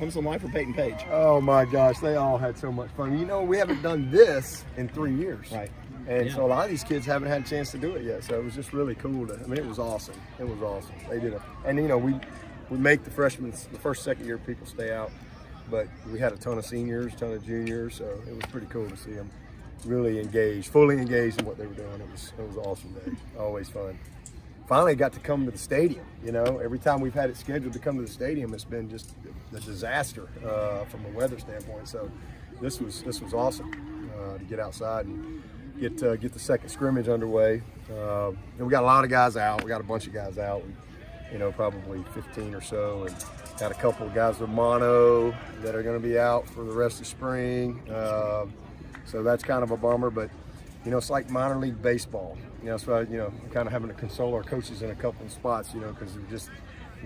Comes to life for Peyton Page. Oh my gosh, they all had so much fun. You know, we haven't done this in 3 years. Right. And so a lot of these kids haven't had a chance to do it yet. So it was just really cool to, I mean, it was awesome. It was awesome. They did it. And you know, we make the freshmen, the first, second year people stay out, but we had a ton of seniors, a ton of juniors. So it was pretty cool to see them really engaged, fully engaged in what they were doing. It was an awesome day. Always fun. Finally got to come to the stadium. You know, every time we've had it scheduled to come to the stadium, it's been just a disaster from a weather standpoint. So this was awesome to get outside and get the second scrimmage underway. And we got a lot of guys out. We got a bunch of guys out. You know, probably 15 or so, and got a couple of guys with mono that are going to be out for the rest of spring. So that's kind of a bummer, but you know, it's like minor league baseball. You know, so you know, I'm kind of having to console our coaches in a couple of spots. You know, because we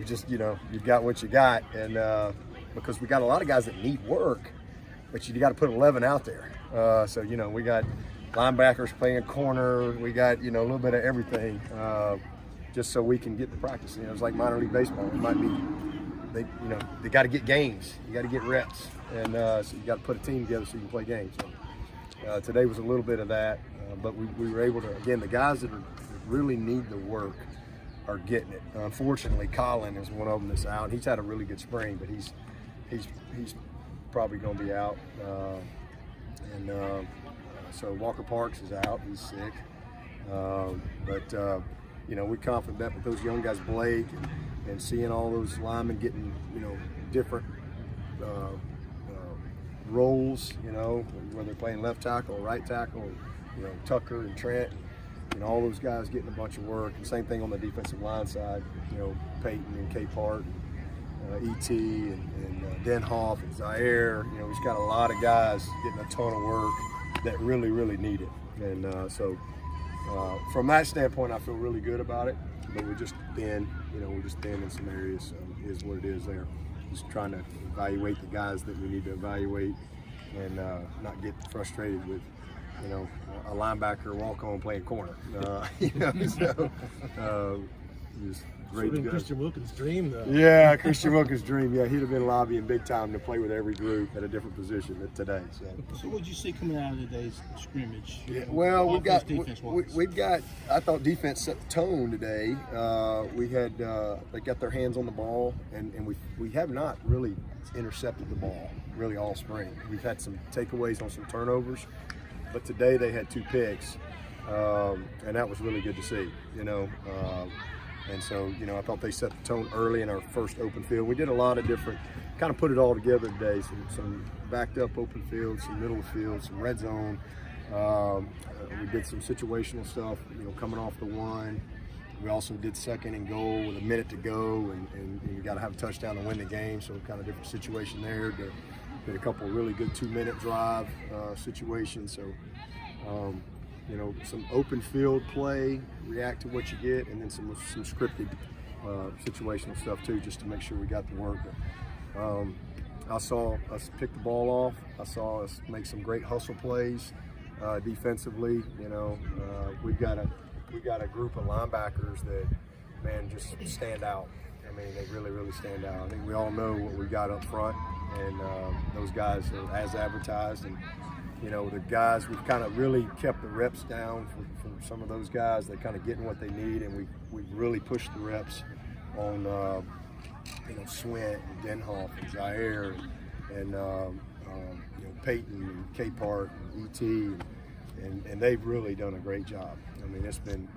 just you know, you got what you got, and because we got a lot of guys that need work, but you got to put 11 out there. So you know, we got linebackers playing corner. We got, you know, a little bit of everything, just so we can get the practice. You know, it's like minor league baseball. It might be they got to get games. You got to get reps, and so you got to put a team together so you can play games. So, today was a little bit of that, but we were able to, again, the guys that really need the work are getting it. Unfortunately, Colin is one of them that's out. He's had a really good spring, but he's probably going to be out. So Walker Parks is out. He's sick. But you know, we're confident that with those young guys, Blake, and seeing all those linemen getting, you know, different roles, you know, whether they're playing left tackle or right tackle, you know, Tucker and Trent, and all those guys getting a bunch of work. And same thing on the defensive line side, you know, Peyton and K Part, E.T. and Denhoff and Zaire. You know, he's got a lot of guys getting a ton of work that really, really need it. And so from that standpoint, I feel really good about it. But we're just thin, you know, we're just thin in some areas. So is what it is there. Just trying to evaluate the guys that we need to evaluate, and not get frustrated with, you know, a linebacker walk on playing corner. You know, so just great. Sort of Christian Wilkins' dream, though. Yeah, Christian Wilkins' dream. Yeah, he'd have been lobbying big time to play with every group at a different position today. So what did you see coming out of today's scrimmage? Yeah, well, we've got. I thought defense set the tone today. We had they got their hands on the ball, and we have not really intercepted the ball really all spring. We've had some takeaways on some turnovers, but today they had 2 picks, and that was really good to see. You know. And so, you know, I thought they set the tone early in our first open field. We did a lot of different, kind of put it all together today. Some backed up open field, some middle of field, some red zone. We did some situational stuff, you know, coming off the one. We also did 2nd and goal with a minute to go, and you got to have a touchdown to win the game. So kind of different situation there. Did a couple of really good 2-minute drive situations. So, you know, some open field play, react to what you get, and then some scripted situational stuff too, just to make sure we got the work. I saw us pick the ball off. I saw us make some great hustle plays defensively. You know, we got a group of linebackers that, man, just stand out. I mean, they really, really stand out. I think we all know what we got up front, and those guys are as advertised. And you know, the guys, we've kind of really kept the reps down for some of those guys. They're kind of getting what they need, and we've really pushed the reps on, you know, Swinney and Denhoff and Zaire and you know, Peyton and K Part and E.T. and they've really done a great job. I mean, it's been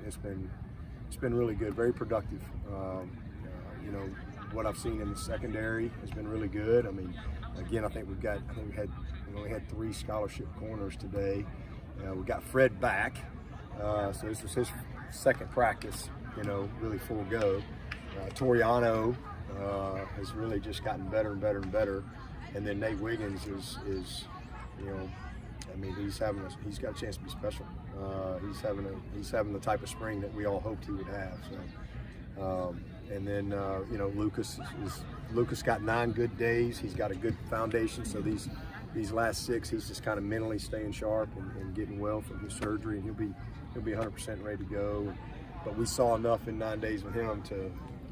really good, very productive. You know, what I've seen in the secondary has been really good. I mean, again, I think we only had 3 scholarship corners today. We got Fred back, so this was his 2nd practice, you know, really full go. Toriano has really just gotten better and better and better, and then Nate Wiggins is you know, I mean, he's got a chance to be special. He's having the type of spring that we all hoped he would have. So, and then you know, Lucas got 9 good days. He's got a good foundation. So these last 6, he's just kind of mentally staying sharp and getting well from his surgery, and he'll be 100% ready to go. But we saw enough in 9 days with him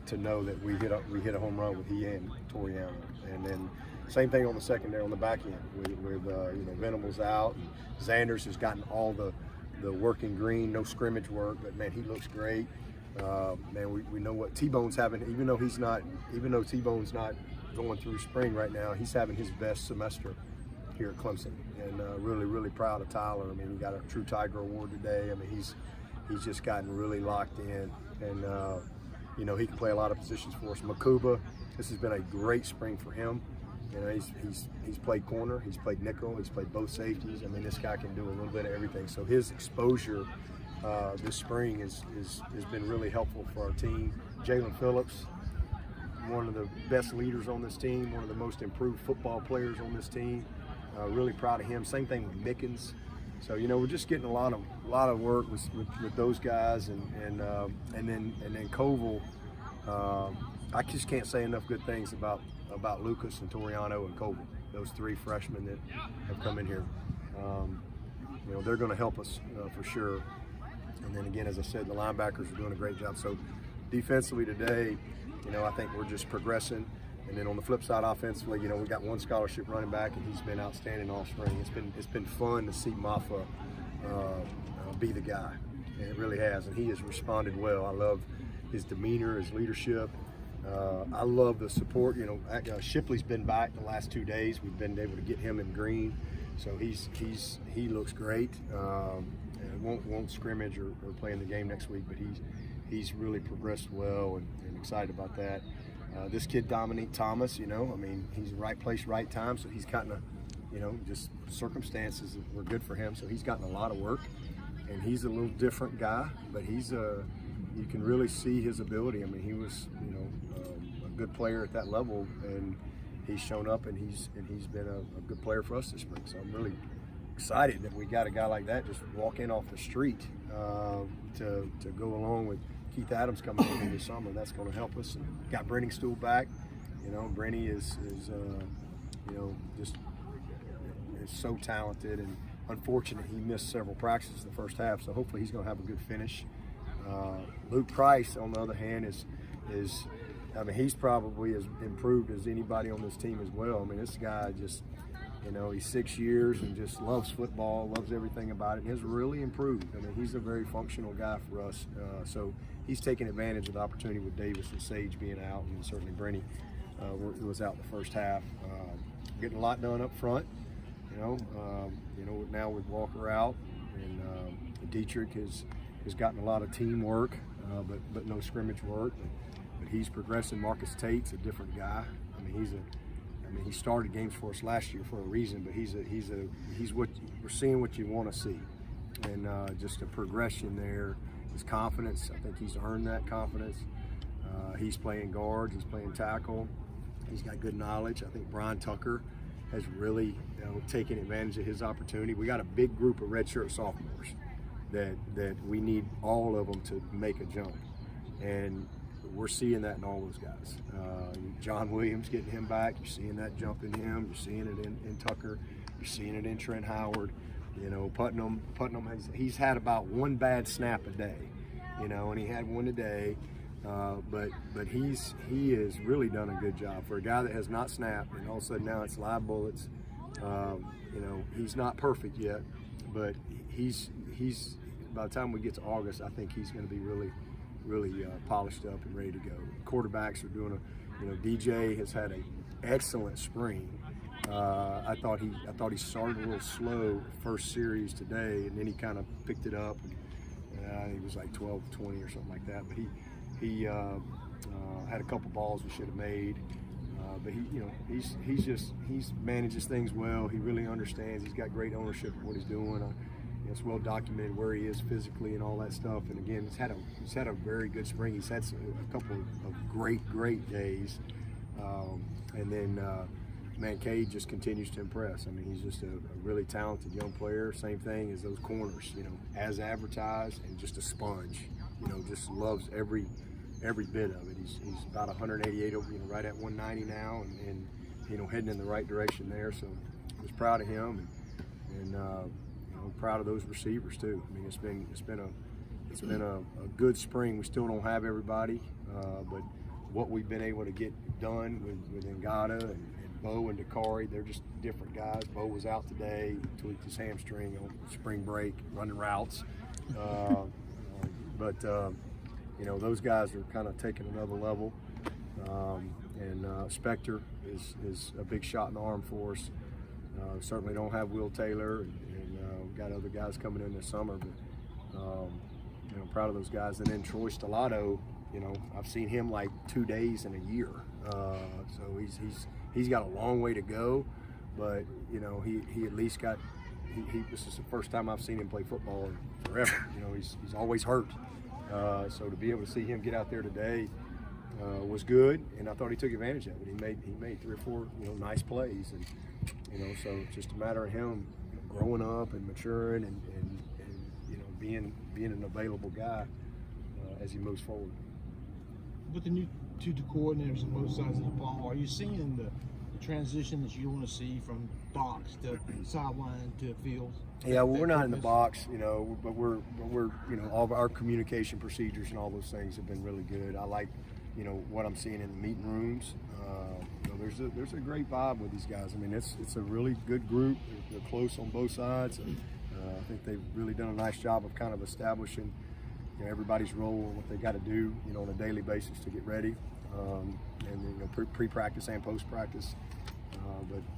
to know that we hit a home run with he and Toriano. And then Same thing on the secondary, on the back end with you know, Venables out. And Xanders has gotten all the working green, no scrimmage work, but man, he looks great. Man, we know what T-Bone's having, even though T-Bone's not going through spring right now, he's having his best semester here at Clemson, and really proud of Tyler. I mean, he got a True Tiger Award today. I mean, he's just gotten really locked in, and you know, he can play a lot of positions for us. Makuba, this has been a great spring for him. You know, he's played corner, he's played nickel, he's played both safeties. I mean, this guy can do a little bit of everything. So his exposure this spring has been really helpful for our team. Jalen Phillips, one of the best leaders on this team, one of the most improved football players on this team. Really proud of him. Same thing with Mickens. So, you know, we're just getting a lot of work with those guys, and then Koval. I just can't say enough good things about Lucas and Toriano and Koval. Those three freshmen that have come in here. You know, they're going to help us for sure. And then again, as I said, the linebackers are doing a great job. So defensively today, you know, I think we're just progressing. And then on the flip side, offensively, you know, we got one scholarship running back, and he's been outstanding all spring. It's been fun to see Maffa be the guy, and it really has. And he has responded well. I love his demeanor, his leadership. I love the support. You know, Shipley's been back the last 2 days. We've been able to get him in green, so he looks great. And won't scrimmage or play in the game next week, but he's really progressed well, and excited about that. This kid Dominique Thomas, you know, I mean, he's right place, right time, so he's gotten you know, just circumstances that were good for him, so he's gotten a lot of work, and he's a little different guy, but you can really see his ability. I mean, he was, you know, a good player at that level, and he's shown up, and he's been a good player for us this spring. So I'm really excited that we got a guy like that just walk in off the street to go along with Keith Adams coming in this summer. That's going to help us. And got Brenny Stool back. You know, Brenny is you know, just is so talented, and unfortunate he missed several practices the first half. So hopefully he's going to have a good finish. Luke Price, on the other hand, is I mean, he's probably as improved as anybody on this team as well. I mean, this guy just, you know, he's 6 years and just loves football, loves everything about it, and has really improved. I mean, he's a very functional guy for us. So he's taking advantage of the opportunity with Davis and Sage being out, and certainly Brenny was out the first half. Getting a lot done up front, you know, now with Walker out, and Dietrich has gotten a lot of teamwork, but no scrimmage work. But he's progressing. Marcus Tate's a different guy. I mean, he started games for us last year for a reason, but he's what we're seeing, what you want to see, and just a progression there. His confidence, I think he's earned that confidence. He's playing guards, he's playing tackle. He's got good knowledge. I think Brian Tucker has really, you know, taken advantage of his opportunity. We got a big group of redshirt sophomores that we need all of them to make a jump, and we're seeing that in all those guys. John Williams, getting him back, you're seeing that jump in him, you're seeing it in Tucker, you're seeing it in Trent Howard. You know, Putnam he's had about one bad snap a day, you know, and he had one today, but he has really done a good job for a guy that has not snapped, and all of a sudden now it's live bullets. You know, he's not perfect yet, but he's by the time we get to August, I think he's going to be really polished up and ready to go. Quarterbacks are doing DJ has had an excellent spring. I thought he started a little slow first series today, and then he kind of picked it up. He was like 12-20 or something like that. But he had a couple balls we should have made. But he manages things well. He really understands. He's got great ownership of what he's doing. It's well documented where he is physically and all that stuff. And again, he's had a very good spring. He's had a couple of great days. And then Cade just continues to impress. I mean, he's just a really talented young player. Same thing as those corners, as advertised, and just a sponge. Just loves every bit of it. He's about 188, right at 190 now, and heading in the right direction there. So I was proud of him, and proud of those receivers too. I mean, it's been a good spring. We still don't have everybody, but what we've been able to get done with Ngata and Bo and Dakari, they're just different guys. Bo was out today, tweaked his hamstring on spring break, running routes. But you know, those guys are kind of taking another level. And Spectre is a big shot in the arm for us. Certainly don't have Will Taylor, and we've got other guys coming in this summer. But you know, proud of those guys. And then Troy Stellato, you know, I've seen him like 2 days in a year. So he's got a long way to go. But you know, he at least got. This is the first time I've seen him play football in forever. You know, he's always hurt. So to be able to see him get out there today was good, and I thought he took advantage of it. He made 3 or 4 nice plays, and you know, so it's just a matter of him growing up and maturing and being an available guy as he moves forward. With the new two coordinators on both sides of the ball, are you seeing the transition that you want to see from box to sideline to field? Yeah, well, we're not in the box, but we're all of our communication procedures and all those things have been really good. I like, what I'm seeing in the meeting rooms. There's a great vibe with these guys. I mean, it's a really good group. They're close on both sides. I think they've really done a nice job of kind of establishing, everybody's role and what they got to do, on a daily basis to get ready, and pre-practice and post-practice.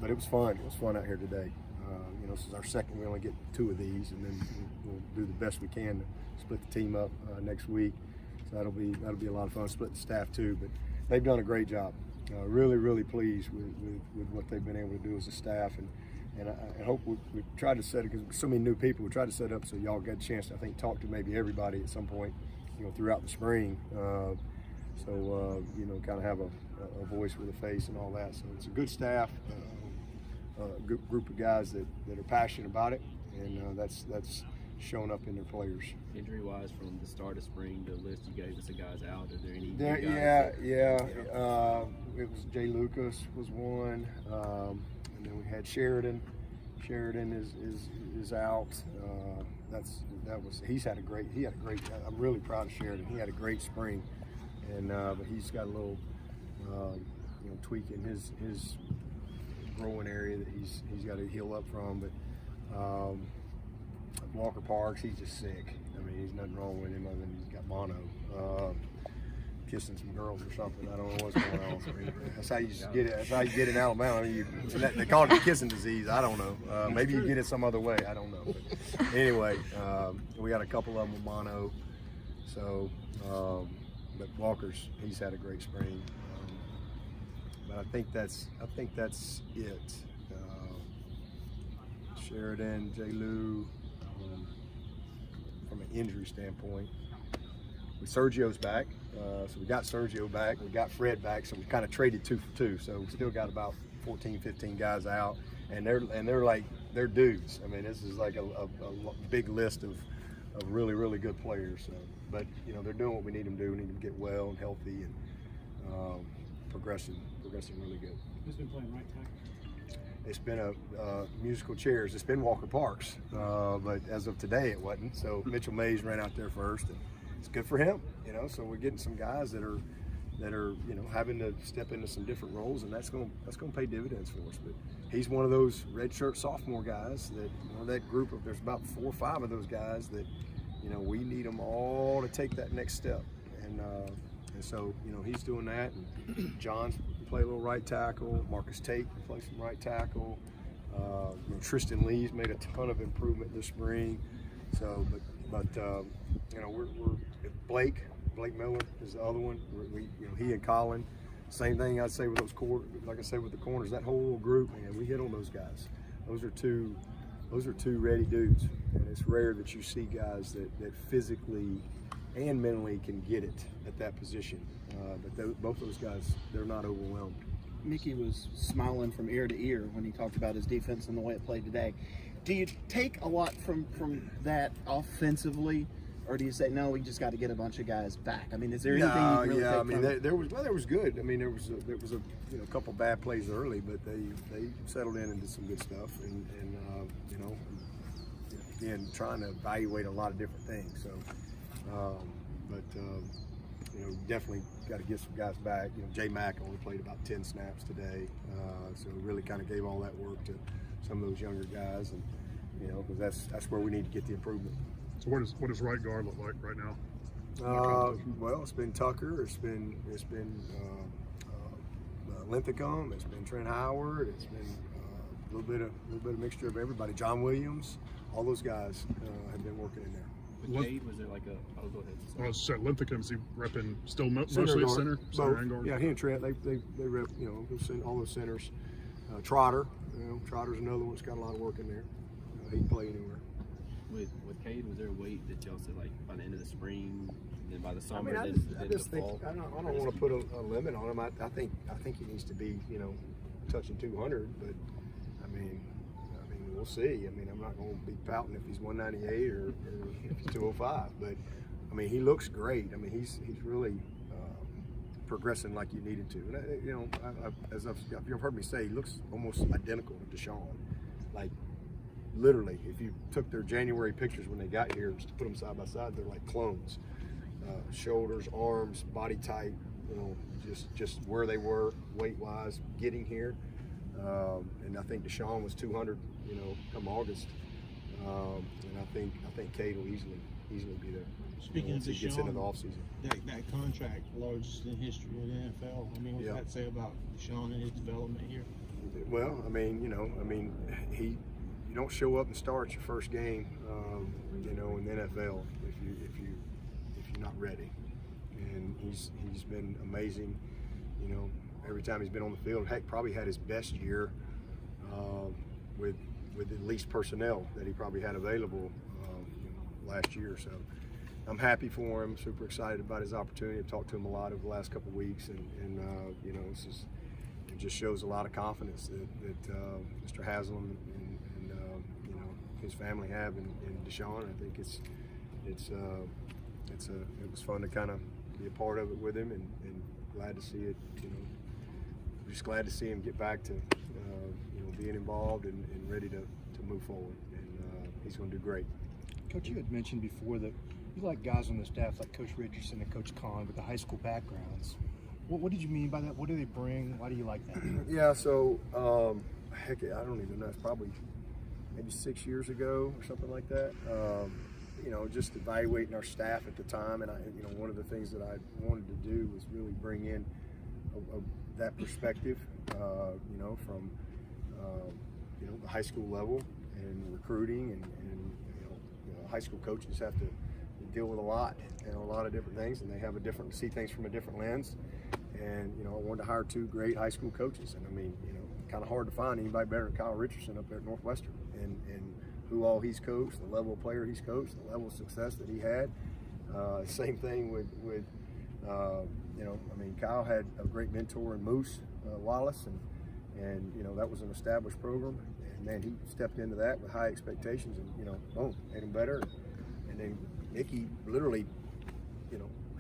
But it was fun. It was fun out here today. This is our second. We only get 2 of these, and then we'll do the best we can to split the team up next week. So that'll be a lot of fun. Split the staff too, but they've done a great job. Really pleased with what they've been able to do as a staff, and I hope we tried to set it, because so many new people. We tried to set up so y'all get a chance to, I think, talk to maybe everybody at some point, throughout the spring. So kind of have a voice with a face and all that. So it's a good staff. A good group of guys that are passionate about it, and that's shown up in their players. Injury-wise, from the start of spring, the list you gave us of guys out, are there any guys? It was Jay Lucas was one, and then we had Sheridan. Sheridan is out. He had a great. I'm really proud of Sheridan. He had a great spring, and but he's got a little tweak in his growing area that he's got to heal up from. But Walker Parks, he's just sick. I mean, he's nothing wrong with him other than he's got mono, kissing some girls or something. I don't know what's going on. I mean, that's how you get it. That's how you get it in Alabama. I mean, they call it the kissing disease. I don't know. Maybe you get it some other way. I don't know. But anyway, we got a couple of them with mono. So, but Walker's, he's had a great spring. But I think that's it. Sheridan, J. Lou, from an injury standpoint. Sergio's back, so we got Sergio back. We got Fred back, so we kind of traded 2 for 2. So we still got about 14, 15 guys out, and they're dudes. I mean, this is like a big list of really good players. So, but they're doing what we need them to do. We need them to get well and healthy and progressing really good. Who's been playing right tackle? It's been musical chairs. It's been Walker Parks, but as of today, it wasn't. So Mitchell Mays ran out there first, and it's good for him. So we're getting some guys that are having to step into some different roles, and that's going to pay dividends for us. But he's one of those redshirt sophomore guys that that group of, there's about 4 or 5 of those guys that we need them all to take that next step, and so he's doing that. And John's play a little right tackle. Marcus Tate plays some right tackle. Tristan Lee's made a ton of improvement this spring. So, but we're Blake Miller is the other one. He and Colin, same thing I'd say with those like I said with the corners. That whole group, man, we hit on those guys. Those are two ready dudes, and it's rare that you see guys that physically and mentally can get it at that position. But both those guys, they're not overwhelmed. Mickey was smiling from ear to ear when he talked about his defense and the way it played today. Do you take a lot from that offensively, or do you say, no, we just got to get a bunch of guys back? I mean, is there anything you really take from it? There was good. I mean, there was a couple bad plays early, but they settled in and did some good stuff, and again, trying to evaluate a lot of different things. So, definitely got to get some guys back. J Mack only played about 10 snaps today, so really kind of gave all that work to some of those younger guys, and because that's where we need to get the improvement. So what does right guard look like right now? Well, it's been Tucker, it's been Linthicum, it's been Trent Howard, it's been a little bit of mixture of everybody. John Williams, all those guys have been working in there. With Cade, was there like a? Oh, go ahead. I was saying Linthicum, is he repping still mostly Center guard. center and guard? Yeah, he and Trent, they rep all those centers. Trotter, Trotter's another one that's got a lot of work in there. He can play anywhere. With Cade, was there a weight that y'all said like by the end of the spring, then by the I summer, mean, I then just the think fall? I don't want to put a limit on him. I think he needs to be touching 200, but I mean we'll see. I mean, I'm not going to be pouting if he's 198 or if he's 205, but I mean, he looks great. I mean, he's really progressing like you needed to. And as you've heard me say, he looks almost identical to Deshaun. Like literally, if you took their January pictures when they got here, just to put them side by side, they're like clones. Shoulders, arms, body type, just where they were weight-wise getting here. And I think Deshaun was 200, come August. And I think Cade will easily be there. Speaking of once he gets into the offseason. That contract, largest in history of the NFL. I mean, what's that say about Deshaun and his development here? Well, I mean, you don't show up and start your first game, in the NFL if you're not ready. And he's been amazing. Every time he's been on the field, heck, probably had his best year with at least personnel that he probably had available last year. So I'm happy for him. Super excited about his opportunity. I've talked to him a lot over the last couple of weeks, and it just shows a lot of confidence that Mr. Haslam and his family have in Deshaun. I think it was fun to kind of be a part of it with him, and glad to see it. Just glad to see him get back to being involved and ready to move forward. And he's going to do great. Coach, you had mentioned before that you like guys on the staff like Coach Richardson and Coach Kahn with the high school backgrounds. What did you mean by that? What do they bring? Why do you like that? Yeah, so heck, I don't even know. It's probably maybe 6 years ago or something like that. Just evaluating our staff at the time, and one of the things that I wanted to do was really bring in that perspective, from the high school level and recruiting, and high school coaches have to deal with a lot of different things, and they have see things from a different lens. And I wanted to hire two great high school coaches, and I mean, kind of hard to find anybody better than Kyle Richardson up there at Northwestern, and who all he's coached, the level of player he's coached, the level of success that he had. Same thing with Kyle had a great mentor in Moose Wallace, and that was an established program, and then he stepped into that with high expectations, and boom, made him better. And then Mickey literally,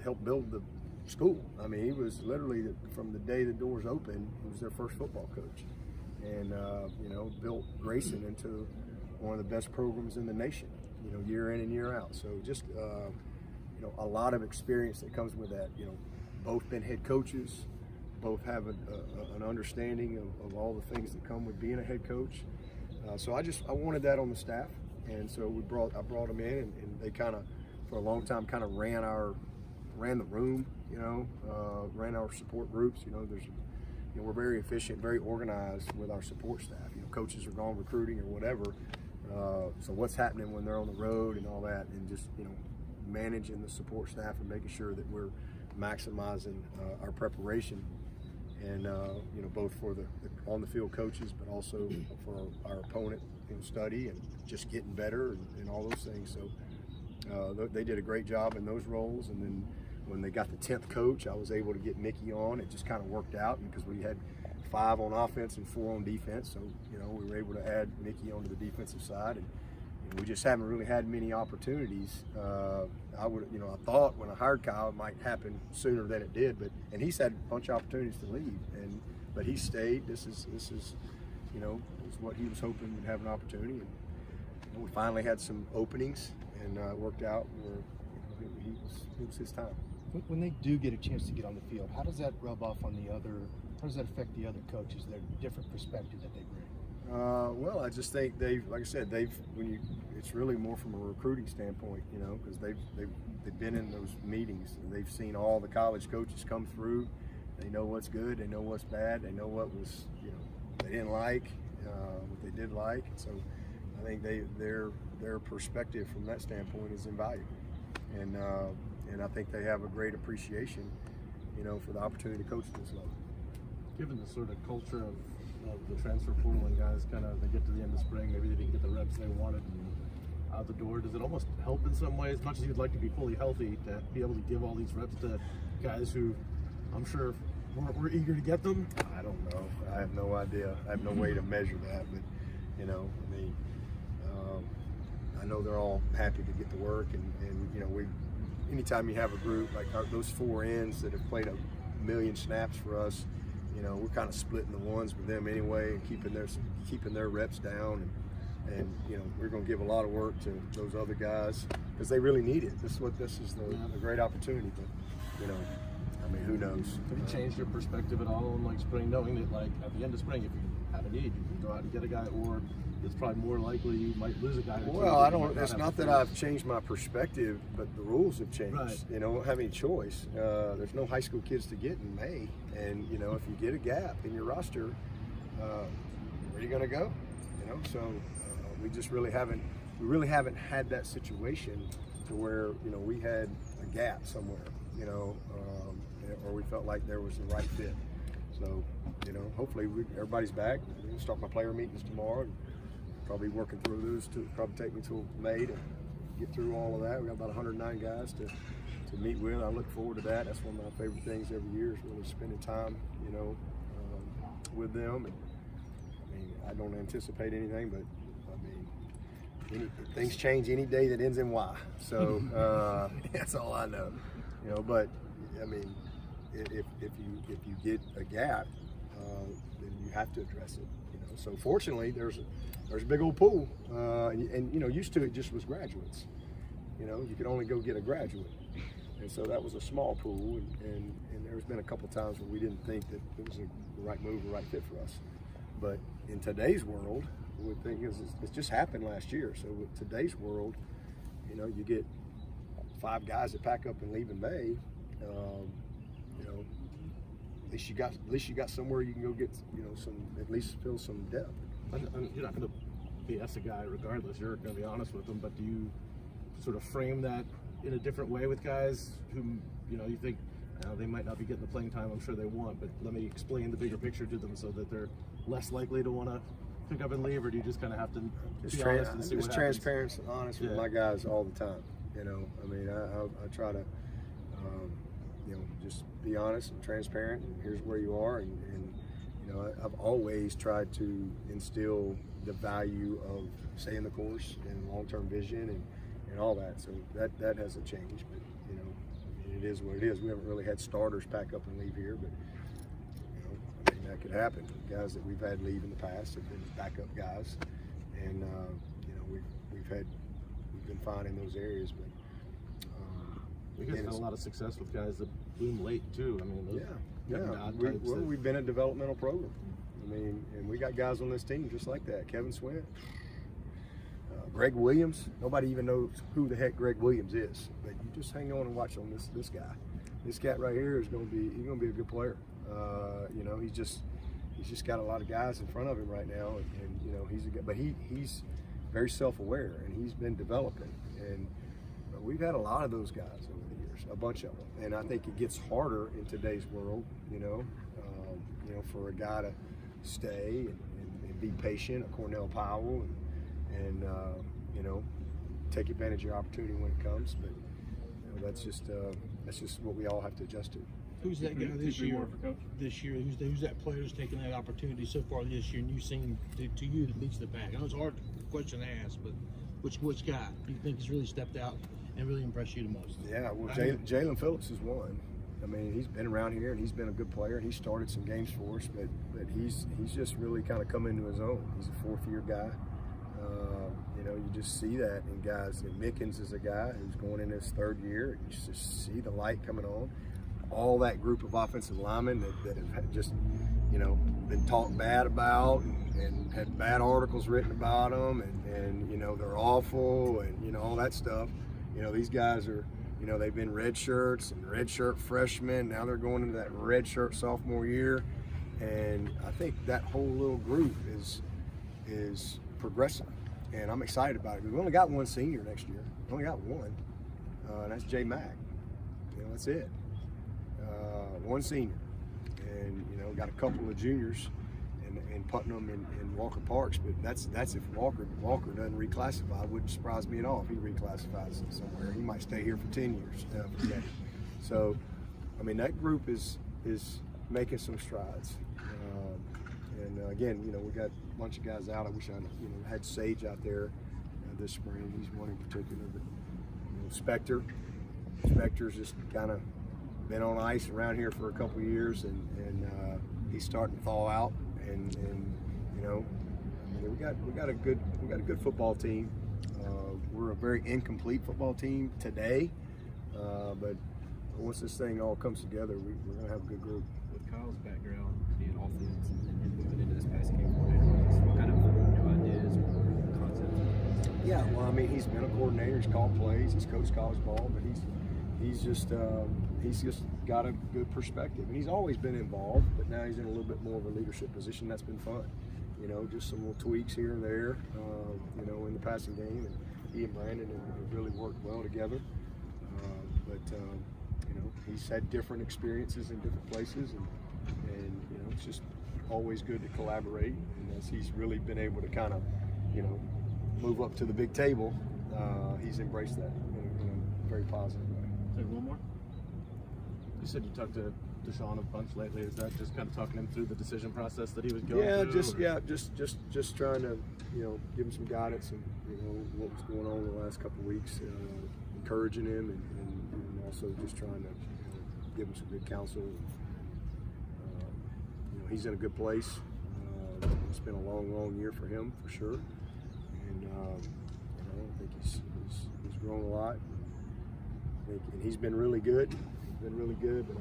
helped build the school. I mean, he was literally from the day the doors opened, he was their first football coach, and built Grayson into one of the best programs in the nation, year in and year out. So just a lot of experience that comes with that. Both been head coaches, both have an understanding of all the things that come with being a head coach. So I wanted that on the staff, and so I brought them in, and they kind of for a long time kind of ran the room, ran our support groups. We're very efficient, very organized with our support staff. Coaches are gone recruiting or whatever. So what's happening when they're on the road and all that, and just managing the support staff and making sure that we're maximizing our preparation, and both for the on the field coaches, but also for our opponent study and just getting better and all those things. So they did a great job in those roles, and then when they got the 10th coach, I was able to get Mickey on. It just kind of worked out because we had 5 on offense and 4 on defense. So, we were able to add Mickey onto the defensive side, and we just haven't really had many opportunities. I thought when I hired Kyle, it might happen sooner than it did, and he's had a bunch of opportunities to leave, but he stayed. This is is what he was hoping would have an opportunity, and we finally had some openings, and it worked out where it was his time. When they do get a chance to get on the field, how does that rub off on the other? How does that affect the other coaches? Their different perspective that they bring. Well, I just think like I said, it's really more from a recruiting standpoint, you know, because they've been in those meetings and they've seen all the college coaches come through. They know what's good, they know what's bad, they know what was, you know, they didn't like, what they did like. So I think their perspective from that standpoint is invaluable, and I think they have a great appreciation, you know, for the opportunity to coach at this level. Given the sort of culture of the transfer portal and guys kind of, they get to the end of spring, maybe they didn't get the reps they wanted and out the door, does it almost help in some ways, as much as you'd like to be fully healthy, to be able to give all these reps to guys who I'm sure we're eager to get them? I don't know. I have no idea. I have no way to measure that, but, you know, I mean, I know they're all happy to get to work, and you know, anytime you have a group like those 4 ends that have played a million snaps for us, you know, we're kind of splitting the ones with them anyway and keeping their reps down, and you know, we're going to give a lot of work to those other guys because they really need it. This is the great opportunity, but you know, I mean, who knows? Have you changed your perspective at all on like spring, knowing that like at the end of spring, if you have a need, you can go out and get a guy, or it's probably more likely you might lose a guy or two? Well, I don't. It's not that I've changed my perspective, but the rules have changed. Right. You know, don't have any choice. There's no high school kids to get in May, and you know, if you get a gap in your roster, where are you going to go? You know, so we just really haven't had that situation to where, you know, we had a gap somewhere, you know, or we felt like there was the right fit. So, you know, hopefully everybody's back. We'll start my player meetings tomorrow. And probably working through those probably take me till May to get through all of that. We got about 109 guys to meet with. I look forward to that. That's one of my favorite things every year, is really spending time, you know, with them. And I mean, I don't anticipate anything, but I mean, things change any day that ends in Y. So that's all I know, you know. But I mean, if you get a gap, then you have to address it. You know, so fortunately, there's a big old pool, and you know, used to it just was graduates. You know, you could only go get a graduate, and so that was a small pool. And there's been a couple times where we didn't think that it was the right move, the right fit for us. But in today's world, the thing is, it just happened last year. So with today's world, you know, you get 5 guys that pack up and leave in May. You know, at least you got somewhere you can go get, you know, at least fill some depth. And you're not going to BS a guy regardless. You're going to be honest with them. But do you sort of frame that in a different way with guys who, you know, you think they might not be getting the playing time I'm sure they want, but let me explain the bigger picture to them so that they're less likely to want to pick up and leave? Or do you just kind of have to be honest and see what happens? Transparent and honest with my guys all the time. You know, I mean, I try to, you know, just be honest and transparent, and here's where you are, and you know, I've always tried to instill the value of staying the course and long-term vision and all that. So that hasn't changed, but you know, I mean, it is what it is. We haven't really had starters pack up and leave here, but you know, I mean, that could happen. Guys that we've had leave in the past have been backup guys, and you know, we've been fine in those areas, but. You guys had a lot of success with guys that bloom late too. I mean, we've been a developmental program. I mean, and we got guys on this team just like that. Kevin Swinney, Greg Williams. Nobody even knows who the heck Greg Williams is, but you just hang on and watch on this guy. This cat right here is going to be a good player. You know, he's just got a lot of guys in front of him right now, and you know, he's very self-aware, and he's been developing. And we've had a lot of those guys over the years, a bunch of them, and I think it gets harder in today's world. You know, for a guy to stay and be patient, a Cornell Powell, and you know, take advantage of your opportunity when it comes. But you know, that's just what we all have to adjust to. Who's that guy this year? Who's that player who's taking that opportunity so far this year, and you've seen to you that leads the pack? I know it's a hard question to ask, but which guy do you think has really stepped out and really impressed you the most? Yeah, well, Jalen Phillips is one. I mean, he's been around here and he's been a good player, and he started some games for us, but he's just really kind of come into his own. He's a 4th-year guy. you know, you just see that in guys. And Mickens is a guy who's going in his 3rd year. You just see the light coming on. All that group of offensive linemen that have just, you know, been talked bad about and had bad articles written about them, and you know, they're awful, and you know, all that stuff. You know, these guys are, you know, they've been red shirts and red shirt freshmen. Now they're going into that red shirt sophomore year, and I think that whole little group is progressing, and I'm excited about it. We've only got one senior next year. We only got one, and that's J Mack. You know, that's it. One senior, and you know, got a couple of juniors in Putnam and Walker Parks, but that's if Walker doesn't reclassify. It wouldn't surprise me at all if he reclassifies somewhere. He might stay here for 10 years. So, I mean, that group is making some strides. And again, you know, we got a bunch of guys out. I wish I, you know, had Sage out there this spring. He's one in particular, but you know, Spector's just kind of been on ice around here for a couple of years, and he's starting to thaw out. And you know, I mean, we got a good football team. We're a very incomplete football team today, but once this thing all comes together, we're gonna have a good group. With Kyle's background being offense and moving into this passing game coordinator, what kind of new ideas or concepts? Yeah, well, I mean, he's been a coordinator. He's called plays. He's coached college ball, but he's just got a good perspective, and he's always been involved, but now he's in a little bit more of a leadership position. That's been fun, you know, just some little tweaks here and there, you know, in the passing game, and he and Brandon have really worked well together, but you know, he's had different experiences in different places, and you know, it's just always good to collaborate, and as he's really been able to kind of, you know, move up to the big table, he's embraced that in a very positive way. Take one more. You said you talked to Deshaun a bunch lately. Is that just kind of talking him through the decision process that he was going through? Just trying to, you know, give him some guidance and, you know, what was going on in the last couple of weeks, encouraging him and also just trying to, you know, give him some good counsel. You know, he's in a good place. It's been a long year for him for sure, and you know, I think he's grown a lot. And he's been really good. But I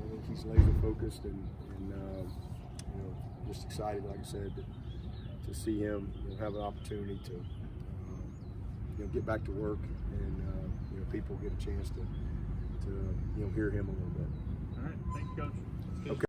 think he's laser focused and you know, just excited, like I said, to see him, you know, have an opportunity to you know, get back to work, and you know, people get a chance to you know, hear him a little bit. All right, thank you, Coach.